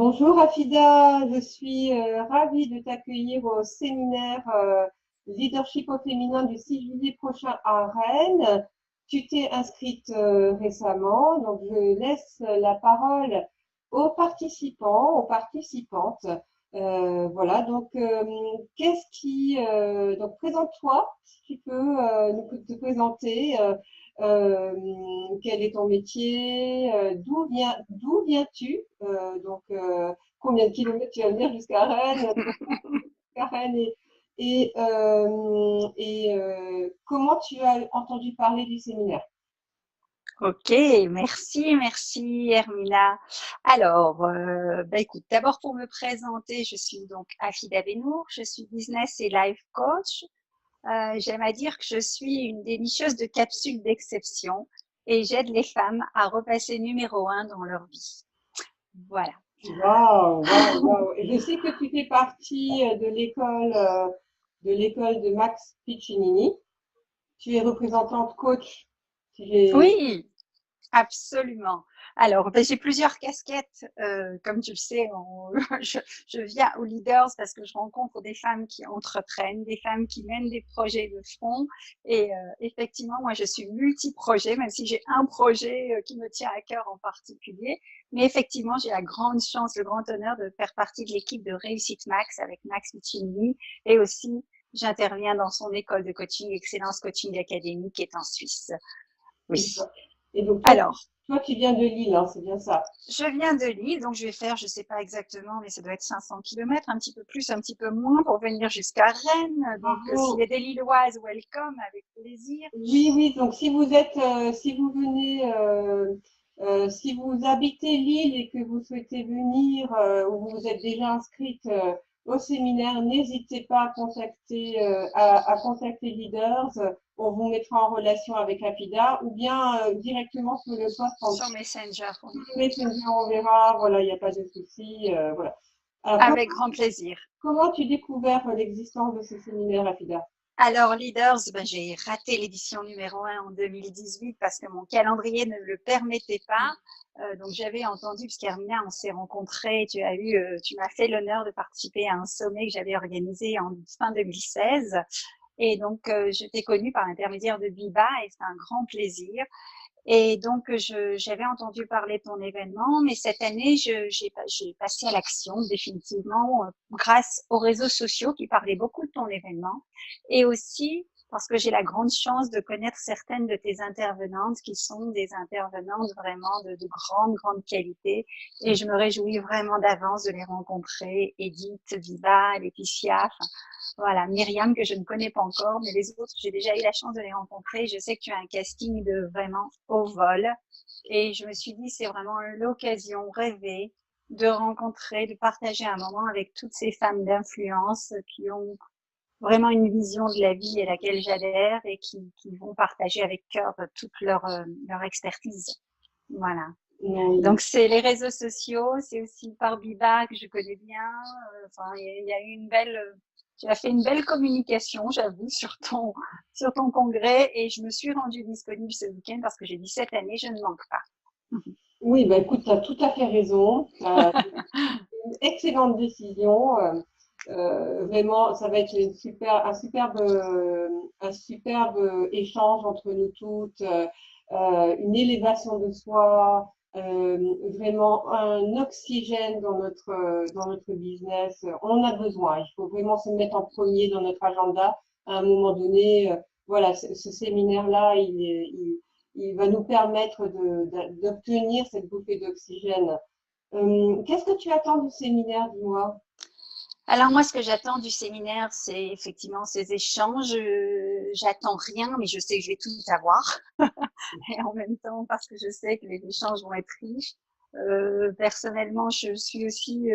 Bonjour Afida, je suis ravie de t'accueillir au séminaire Leadership au féminin du 6 juillet prochain à Rennes. Tu t'es inscrite récemment, donc je laisse la parole aux participants, aux participantes. Voilà, donc donc présente-toi, si tu peux te présenter. Quel est ton métier? D'où viens-tu? Combien de kilomètres tu vas venir jusqu'à Rennes? Jusqu'à Rennes comment tu as entendu parler du séminaire? Ok, merci Hermina. Alors, écoute, d'abord pour me présenter, je suis donc Afida Benour, je suis business et life coach. J'aime à dire que je suis une dénicheuse de capsules d'exception et j'aide les femmes à repasser numéro un dans leur vie. Voilà. Waouh, waouh, waouh. Et je sais que tu fais partie de l'école de Max Piccinini. Tu es représentante coach. Si j'ai- Oui, absolument. Alors, j'ai plusieurs casquettes. Comme tu le sais, je viens aux leaders parce que je rencontre des femmes qui entreprennent, des femmes qui mènent des projets de front. Et effectivement, moi, je suis multi-projet, même si j'ai un projet qui me tient à cœur en particulier. Mais effectivement, j'ai la grande chance, le grand honneur de faire partie de l'équipe de Réussite Max avec Max Piccinini. Et aussi, j'interviens dans son école de coaching, Excellence Coaching Academy, qui est en Suisse. Oui. Et donc, Alors, toi, tu viens de Lille, hein, c'est bien ça. je viens de Lille, donc je vais faire, je sais pas exactement, mais ça doit être 500 kilomètres, un petit peu plus, un petit peu moins, pour venir jusqu'à Rennes. Donc, s'il y Bravo. a des Lilloises, welcome, avec plaisir. Oui, oui, donc si vous venez, si vous habitez Lille et que vous souhaitez venir ou vous êtes déjà inscrite au séminaire, n'hésitez pas à contacter Leaders. On vous mettra en relation avec Apida ou bien directement sur le poste Sur Messenger, sur oui. le Messenger, on verra. Voilà, il n'y a pas de souci. Voilà. Alors, Avec grand plaisir. comment tu découvert l'existence de ce séminaire, Apida? Alors, Leaders, j'ai raté l'édition numéro 1 en 2018 parce que mon calendrier ne le permettait pas. Donc, j'avais entendu, puisqu'Hermina, on s'est rencontrés, tu m'as fait l'honneur de participer à un sommet que j'avais organisé en fin 2016. Et donc, je t'ai connue par l'intermédiaire de Biba et c'est un grand plaisir. Et donc, j'avais entendu parler de ton événement, mais cette année, j'ai passé à l'action définitivement grâce aux réseaux sociaux qui parlaient beaucoup de ton événement et aussi parce que j'ai la grande chance de connaître certaines de tes intervenantes qui sont des intervenantes vraiment de grande qualité et je me réjouis vraiment d'avance de les rencontrer. Edith, Viva, Laetitia, voilà, Myriam que je ne connais pas encore, mais les autres, j'ai déjà eu la chance de les rencontrer. Je sais que tu as un casting de vraiment au vol. Et je me suis dit, c'est vraiment l'occasion rêvée de rencontrer, de partager un moment avec toutes ces femmes d'influence qui ont vraiment une vision de la vie à laquelle j'adhère et qui vont partager avec cœur toute leur expertise. Voilà. Oui. Donc, c'est les réseaux sociaux, c'est aussi par Biba que je connais bien. Enfin, il y a eu tu as fait une belle communication, j'avoue, sur ton congrès et je me suis rendue disponible ce week-end parce que j'ai dit cette année, je ne manque pas. Oui, bah écoute, tu as tout à fait raison. Une excellente décision. Vraiment, ça va être un superbe échange entre nous toutes, une élévation de soi, vraiment un oxygène dans notre business. On en a besoin. Il faut vraiment se mettre en premier dans notre agenda. À un moment donné, voilà, ce séminaire-là, il va nous permettre d'obtenir cette bouffée d'oxygène. Qu'est-ce que tu attends du séminaire, dis-moi? Alors moi, ce que j'attends du séminaire, c'est effectivement ces échanges. J'attends rien, mais je sais que je vais tout avoir. Et en même temps, parce que je sais que les échanges vont être riches. Personnellement, je suis aussi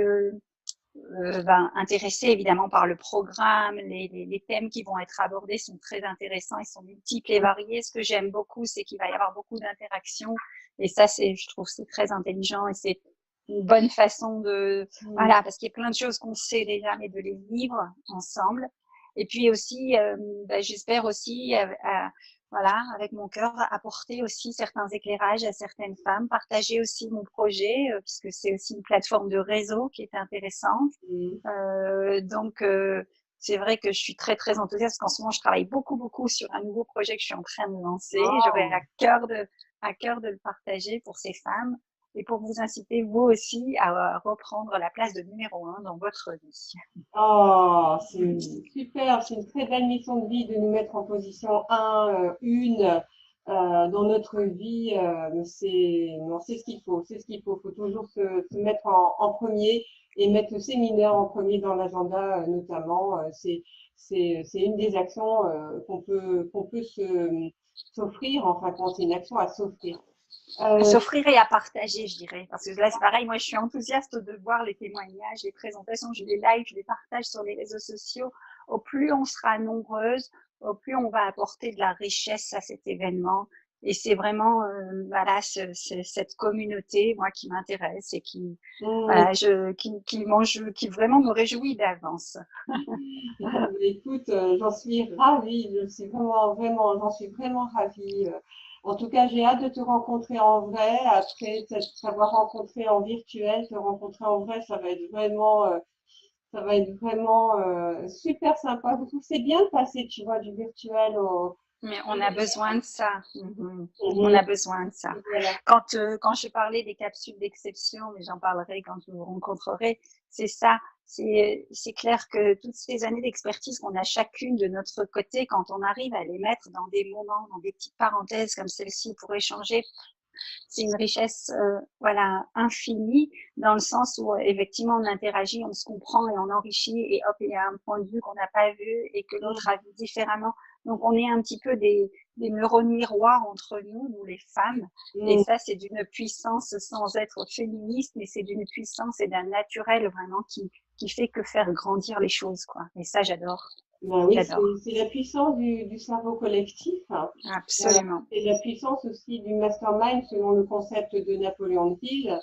intéressée évidemment par le programme. Les thèmes qui vont être abordés sont très intéressants, ils sont multiples et variés. Ce que j'aime beaucoup, c'est qu'il va y avoir beaucoup d'interactions. Et ça, je trouve, c'est très intelligent et c'est une bonne façon de, Hmm. voilà, parce qu'il y a plein de choses qu'on sait déjà, mais de les vivre ensemble. Et puis aussi, j'espère aussi, voilà, avec mon cœur, apporter aussi certains éclairages à certaines femmes, partager aussi mon projet, puisque c'est aussi une plateforme de réseau qui est intéressante. C'est vrai que je suis très, très enthousiaste parce qu'en ce moment, je travaille beaucoup, beaucoup sur un nouveau projet que je suis en train de lancer. J'aurais à cœur de le partager pour ces femmes et pour vous inciter, vous aussi, à reprendre la place de numéro 1 dans votre vie. Oh, c'est super, c'est une très belle mission de vie de nous mettre en position dans notre vie. Non, c'est ce qu'il faut, c'est ce qu'il faut. Faut toujours se mettre en premier et mettre le séminaire en premier dans l'agenda, notamment. C'est une des actions qu'on peut s'offrir. Enfin, quand c'est une action à s'offrir. À s'offrir et à partager, je dirais. Parce que là, c'est pareil, moi, je suis enthousiaste de voir les témoignages, les présentations, je les live, je les partage sur les réseaux sociaux. Au plus on sera nombreuses, au plus on va apporter de la richesse à cet événement. Et c'est vraiment, voilà, cette communauté, moi, qui m'intéresse et qui, voilà, qui vraiment me réjouit d'avance. Écoute, j'en suis ravie, j'en suis vraiment ravie. En tout cas, j'ai hâte de te rencontrer en vrai. Après t'avoir rencontré en virtuel, te rencontrer en vrai, ça va être vraiment super sympa. Je trouve que c'est bien de passer, tu vois, du virtuel au. Mais on a besoin de ça. On Mhm. a besoin de ça. Voilà. Quand je parlais des capsules d'exception, mais j'en parlerai quand je vous rencontrerai, c'est ça. C'est clair que toutes ces années d'expertise qu'on a chacune de notre côté, quand on arrive à les mettre dans des moments, dans des petites parenthèses comme celle-ci pour échanger, c'est une richesse voilà, infinie dans le sens où effectivement on interagit, on se comprend et on enrichit et hop, il y a un point de vue qu'on n'a pas vu et que l'autre a vu différemment. Donc on est un petit peu des neurones miroirs entre nous les femmes. Et ça, c'est d'une puissance sans être féministe, mais c'est d'une puissance et d'un naturel vraiment qui fait que faire grandir les choses, quoi. Et ça, j'adore. Ben oui, J'adore. c'est la puissance du cerveau collectif. Absolument. C'est la puissance aussi du mastermind selon le concept de Napoléon Hill.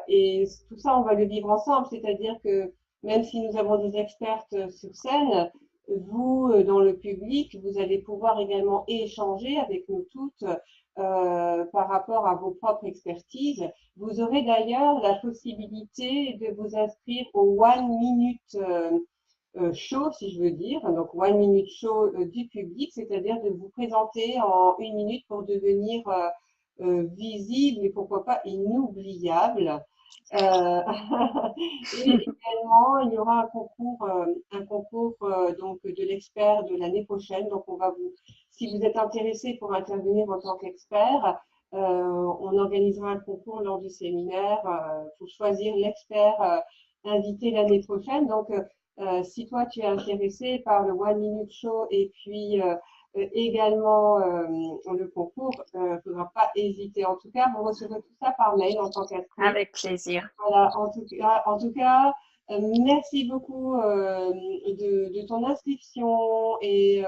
Et tout ça, on va le vivre ensemble. C'est-à-dire que même si nous avons des expertes sur scène, vous, dans le public, vous allez pouvoir également échanger avec nous toutes par rapport à vos propres expertises. Vous aurez d'ailleurs la possibilité de vous inscrire au One Minute show, si je veux dire, donc One Minute Show du public, c'est-à-dire de vous présenter en 1 minute pour devenir visible et pourquoi pas inoubliable. Et également, il y aura un concours donc de l'expert de l'année prochaine. Donc, si vous êtes intéressé pour intervenir en tant qu'expert, on organisera un concours lors du séminaire pour choisir l'expert invité l'année prochaine. Donc, si toi tu es intéressé par le One Minute Show et puis également le concours, il ne faudra pas hésiter. En tout cas, vous recevrez tout ça par mail en tant qu'inscrit. Avec plaisir. Voilà, en tout cas merci beaucoup de ton inscription et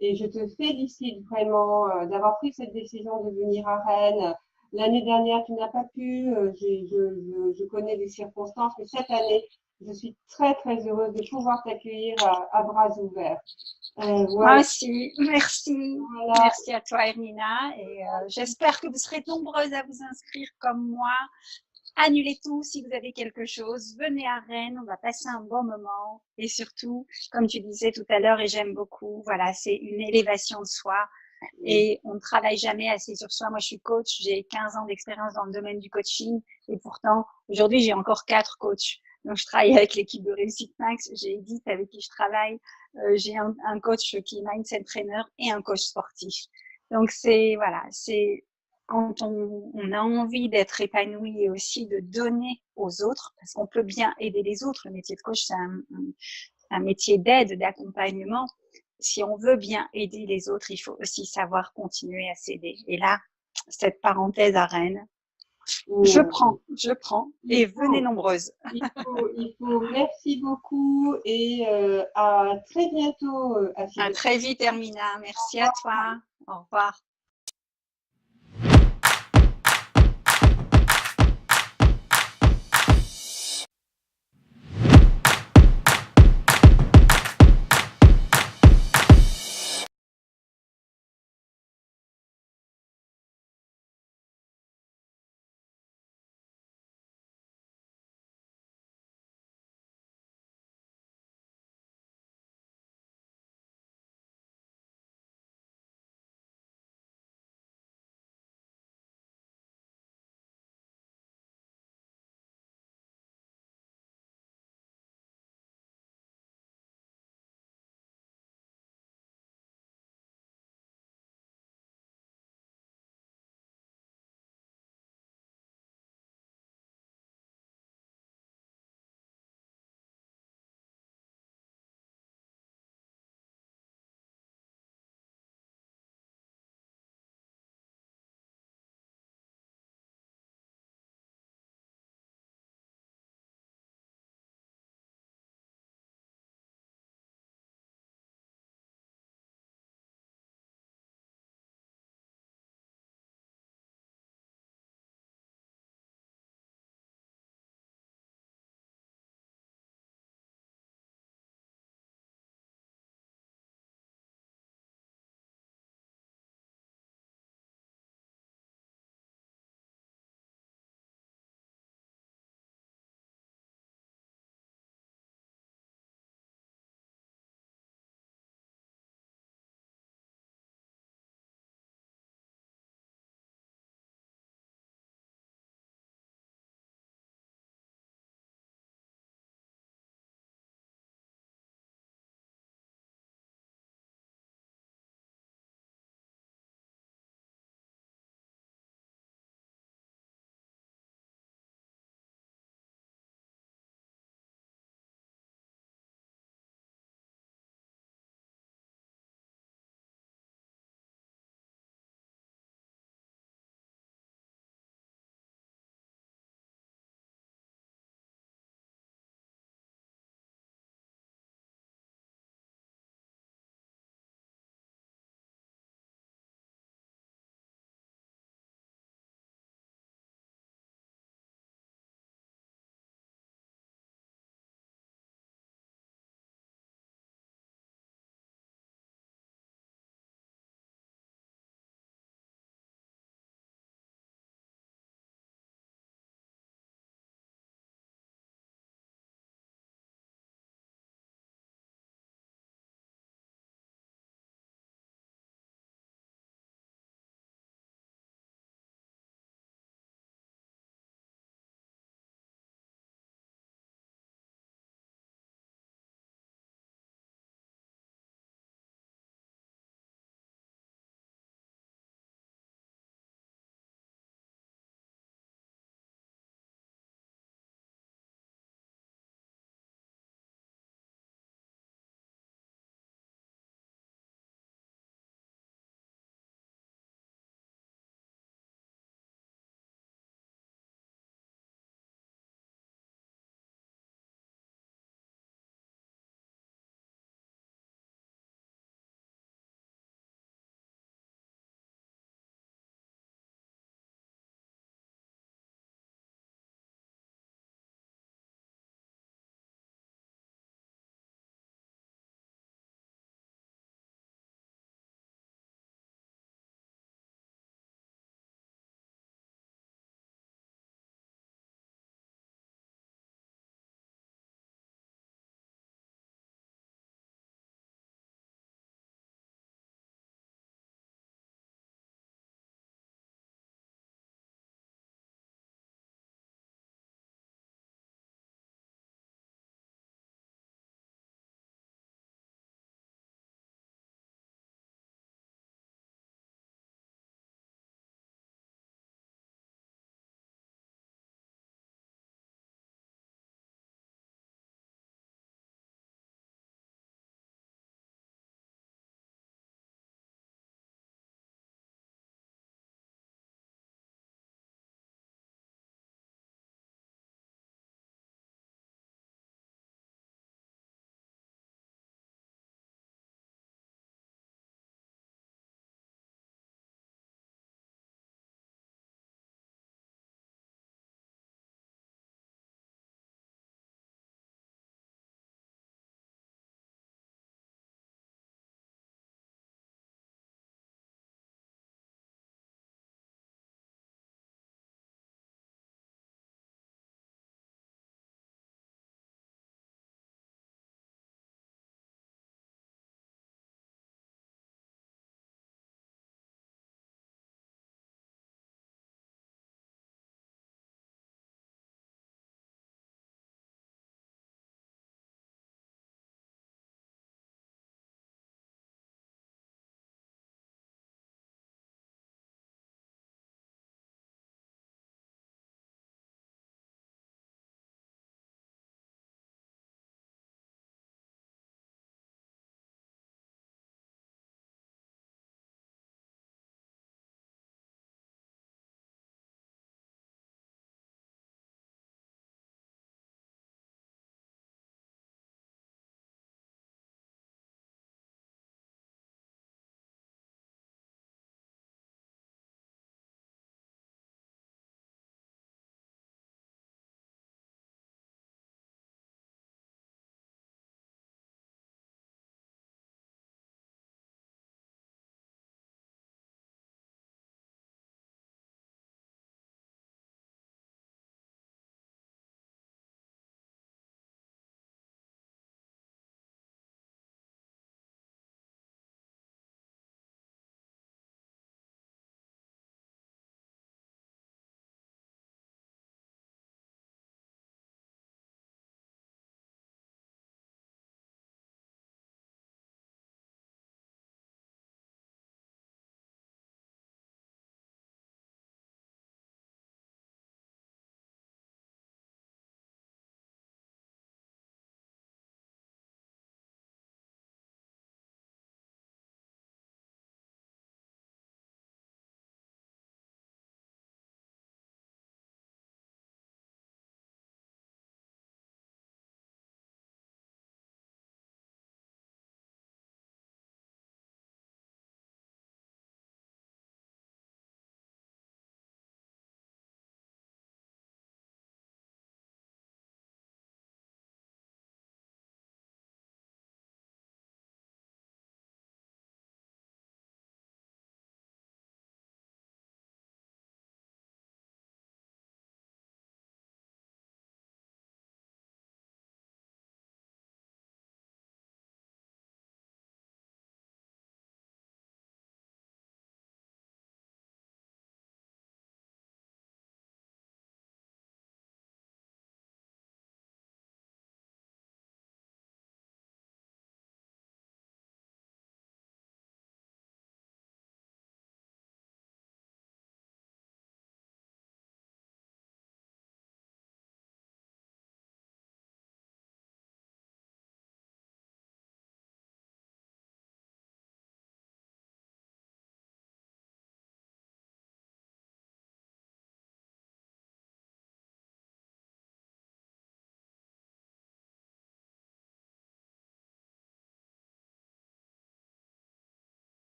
je te félicite vraiment d'avoir pris cette décision de venir à Rennes. L'année dernière, tu n'as pas pu, je connais les circonstances, mais cette année, je suis très, très heureuse de pouvoir t'accueillir à bras ouverts. Voilà. Moi aussi, merci. Voilà. Merci à toi, Ermina. Et j'espère que vous serez nombreuses à vous inscrire comme moi. Annulez tout si vous avez quelque chose. Venez à Rennes, on va passer un bon moment. Et surtout, comme tu disais tout à l'heure, et j'aime beaucoup, voilà, c'est une élévation de soi. Et on ne travaille jamais assez sur soi. Moi, je suis coach, j'ai 15 ans d'expérience dans le domaine du coaching. Et pourtant, aujourd'hui, j'ai encore 4 coachs. Donc, je travaille avec l'équipe de Réussite Max. J'ai Edith avec qui je travaille. J'ai un coach qui est mindset trainer et un coach sportif. Donc, voilà, c'est quand on a envie d'être épanoui et aussi de donner aux autres, parce qu'on peut bien aider les autres. Le métier de coach, c'est un métier d'aide, d'accompagnement. Si on veut bien aider les autres, il faut aussi savoir continuer à s'aider. Et là, cette parenthèse à Rennes, je prends et venez nombreuses. Il faut. Merci beaucoup et à très bientôt. À très vite, Hermina. Merci à toi. Au revoir.